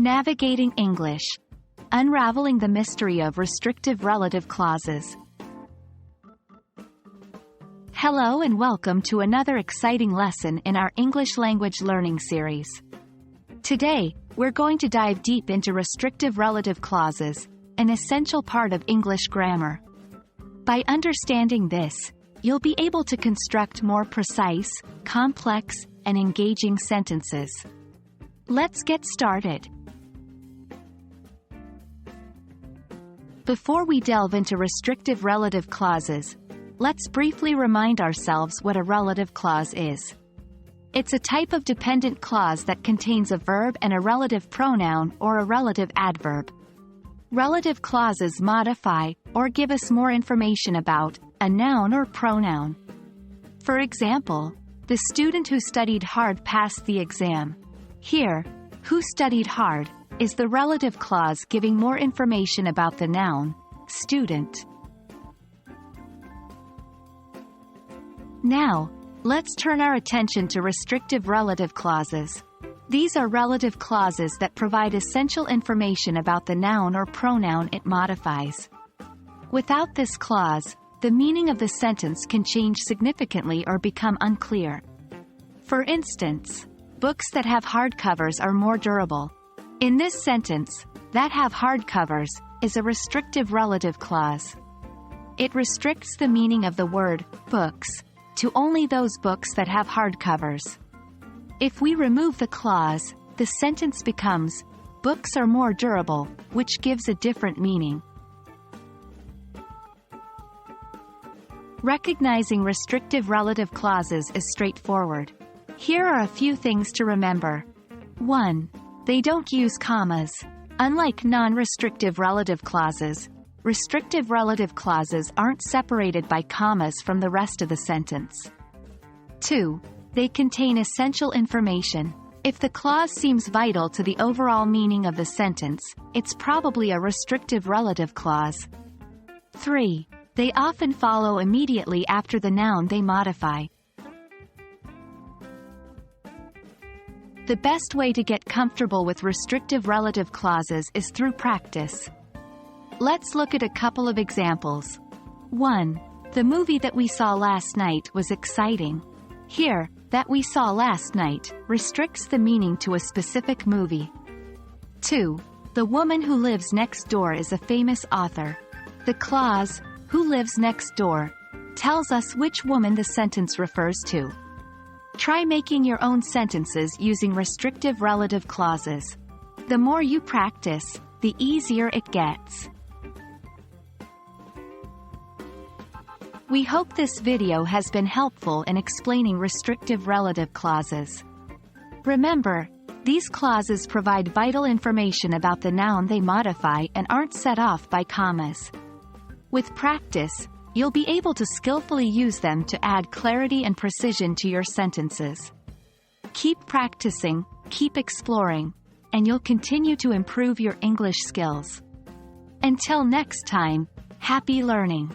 Navigating English. Unraveling the mystery of restrictive relative clauses. Hello and welcome to another exciting lesson in our English language learning series. Today, we're going to dive deep into restrictive relative clauses, an essential part of English grammar. By understanding this, you'll be able to construct more precise, complex, and engaging sentences. Let's get started. Before we delve into restrictive relative clauses, let's briefly remind ourselves what a relative clause is. It's a type of dependent clause that contains a verb and a relative pronoun or a relative adverb. Relative clauses modify or give us more information about a noun or pronoun. For example, the student who studied hard passed the exam. Here, who studied hard is the relative clause giving more information about the noun, student. Now, let's turn our attention to restrictive relative clauses. These are relative clauses that provide essential information about the noun or pronoun it modifies. Without this clause, the meaning of the sentence can change significantly or become unclear. For instance, books that have hardcovers are more durable. In this sentence, that have hardcovers is a restrictive relative clause. It restricts the meaning of the word books to only those books that have hardcovers. If we remove the clause, the sentence becomes, books are more durable, which gives a different meaning. Recognizing restrictive relative clauses is straightforward. Here are a few things to remember. 1. They don't use commas. Unlike non-restrictive relative clauses, restrictive relative clauses aren't separated by commas from the rest of the sentence. 2. They contain essential information. If the clause seems vital to the overall meaning of the sentence, it's probably a restrictive relative clause. 3. They often follow immediately after the noun they modify. The best way to get comfortable with restrictive relative clauses is through practice. Let's look at a couple of examples. 1. The movie that we saw last night was exciting. Here, that we saw last night restricts the meaning to a specific movie. 2. The woman who lives next door is a famous author. The clause, who lives next door, tells us which woman the sentence refers to. Try making your own sentences using restrictive relative clauses. The more you practice, the easier it gets. We hope this video has been helpful in explaining restrictive relative clauses. Remember, these clauses provide vital information about the noun they modify and aren't set off by commas. With practice, you'll be able to skillfully use them to add clarity and precision to your sentences. Keep practicing, keep exploring, and you'll continue to improve your English skills. Until next time, happy learning!